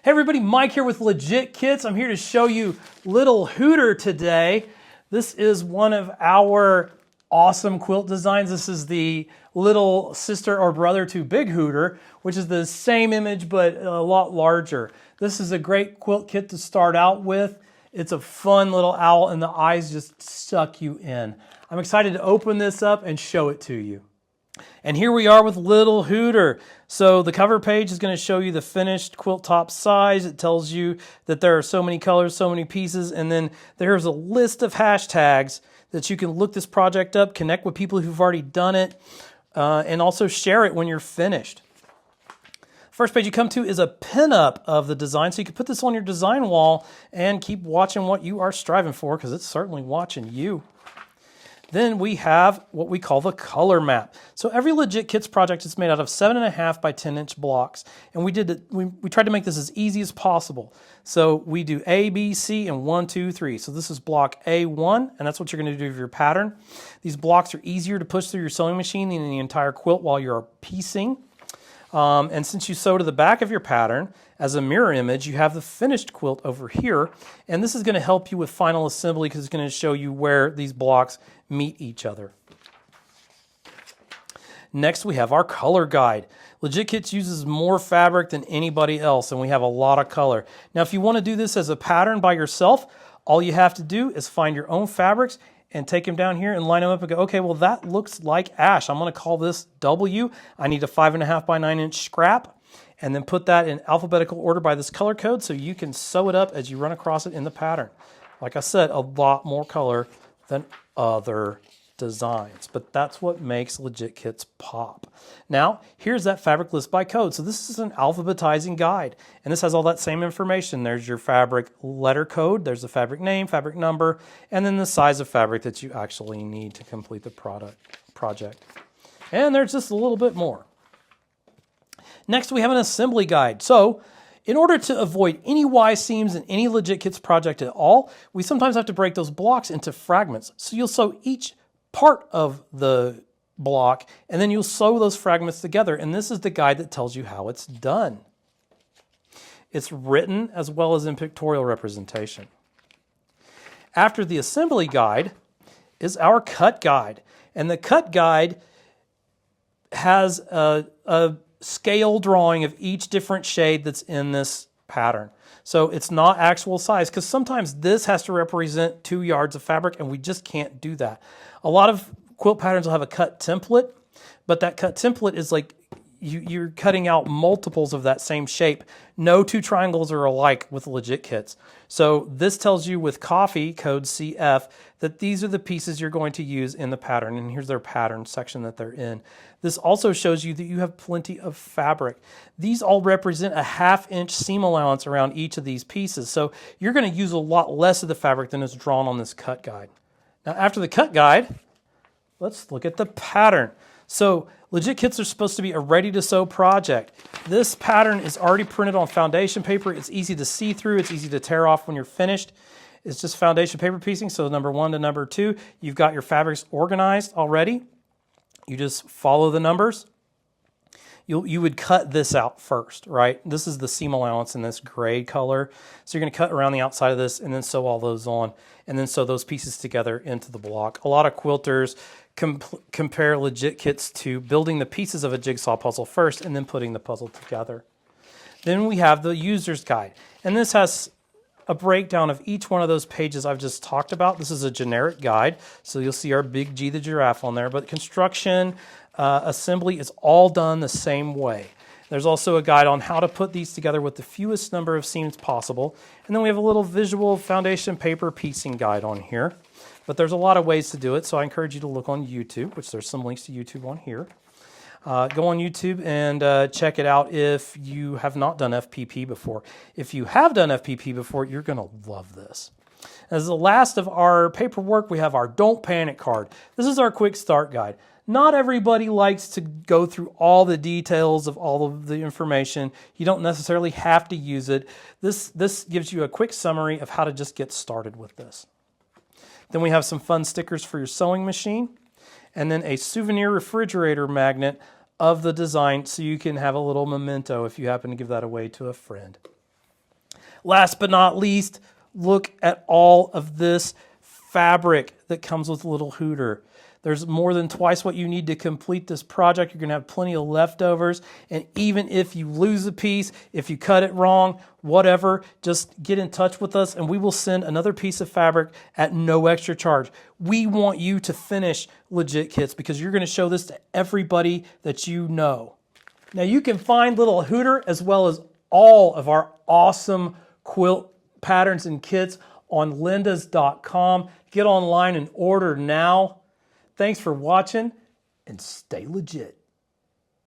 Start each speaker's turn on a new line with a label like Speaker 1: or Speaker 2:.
Speaker 1: Hey everybody, Mike here with Legit Kits. I'm here to show you little Hooter today. This is one of our awesome quilt designs. This is the little sister or brother to Big Hooter, which is the same image but a lot larger. This is a great quilt kit to start out with. It's a fun little owl and the eyes just suck you in. I'm excited to open this up and show it to you. And here we are with little Hooter. So the cover page is going to show you the finished quilt top size. It tells you that there are so many colors, so many pieces, and then there's a list of hashtags that you can look this project up, connect with people who've already done it, and also share it when you're finished. First page you come to is a pinup of the design, so you can put this on your design wall and keep watching what you are striving for, because it's certainly watching you. Then we have what we call the color map. So every Legit Kits project is made out of 7.5 by 10-inch blocks. And we tried to make this as easy as possible. So we do A, B, C, and 1, 2, 3. So this is block A1, and that's what you're going to do with your pattern. These blocks are easier to push through your sewing machine than the entire quilt while you're piecing. And since you sew to the back of your pattern, as a mirror image, you have the finished quilt over here. And this is going to help you with final assembly because it's going to show you where these blocks meet each other. Next, we have our color guide. Legit Kits uses more fabric than anybody else, and we have a lot of color. Now, if you want to do this as a pattern by yourself, all you have to do is find your own fabrics and take them down here and line them up and go, okay, well, that looks like ash. I'm going to call this W. I need a 5.5 by 9-inch scrap, and then put that in alphabetical order by this color code so you can sew it up as you run across it in the pattern. Like I said, a lot more color than other designs, but that's what makes Legit Kits pop. Now, here's that fabric list by code. So this is an alphabetizing guide, and this has all that same information. There's your fabric letter code, there's the fabric name, fabric number, and then the size of fabric that you actually need to complete the project. And there's just a little bit more. Next, we have an assembly guide. So in order to avoid any Y seams in any Legit Kits project at all, we sometimes have to break those blocks into fragments. So you'll sew each part of the block, and then you'll sew those fragments together. And this is the guide that tells you how it's done. It's written as well as in pictorial representation. After the assembly guide is our cut guide. And the cut guide has a scale drawing of each different shade that's in this pattern. So it's not actual size, because sometimes this has to represent 2 yards of fabric, and we just can't do that. A lot of quilt patterns will have a cut template, but that cut template is like you're cutting out multiples of that same shape. No two triangles are alike with Legit Kits. So this tells you with coffee, code CF, that these are the pieces you're going to use in the pattern, and here's their pattern section that they're in. This also shows you that you have plenty of fabric. These all represent a 1/2-inch seam allowance around each of these pieces, so you're going to use a lot less of the fabric than is drawn on this cut guide. Now, after the cut guide, let's look at the pattern. So Legit Kits are supposed to be a ready-to-sew project. This pattern is already printed on foundation paper. It's easy to see through. It's easy to tear off when you're finished. It's just foundation paper piecing, so number 1 to number 2. You've got your fabrics organized already. You just follow the numbers. You would cut this out first, right? This is the seam allowance in this gray color. So you're going to cut around the outside of this and then sew all those on, and then sew those pieces together into the block. A lot of quilters compare Legit Kits to building the pieces of a jigsaw puzzle first and then putting the puzzle together. Then we have the user's guide, and this has a breakdown of each one of those pages I've just talked about. This is a generic guide, so you'll see our big G the giraffe on there, but construction, assembly is all done the same way. There's also a guide on how to put these together with the fewest number of seams possible, and then we have a little visual foundation paper piecing guide on here. But there's a lot of ways to do it, so I encourage you to look on YouTube, which there's some links to YouTube on here. Go on YouTube and check it out if you have not done FPP before. If you have done FPP before, you're going to love this. As the last of our paperwork, we have our Don't Panic card. This is our quick start guide. Not everybody likes to go through all the details of all of the information. You don't necessarily have to use it. This gives you a quick summary of how to just get started with this. Then we have some fun stickers for your sewing machine, and then a souvenir refrigerator magnet of the design so you can have a little memento if you happen to give that away to a friend. Last but not least, look at all of this fabric that comes with Little Hooter. There's more than twice what you need to complete this project. You're going to have plenty of leftovers. And even if you lose a piece, if you cut it wrong, whatever, just get in touch with us and we will send another piece of fabric at no extra charge. We want you to finish Legit Kits because you're going to show this to everybody that you know. Now you can find Little Hooter as well as all of our awesome quilt patterns and kits on lyndas.com. Get online and order now. Thanks for watching and stay legit.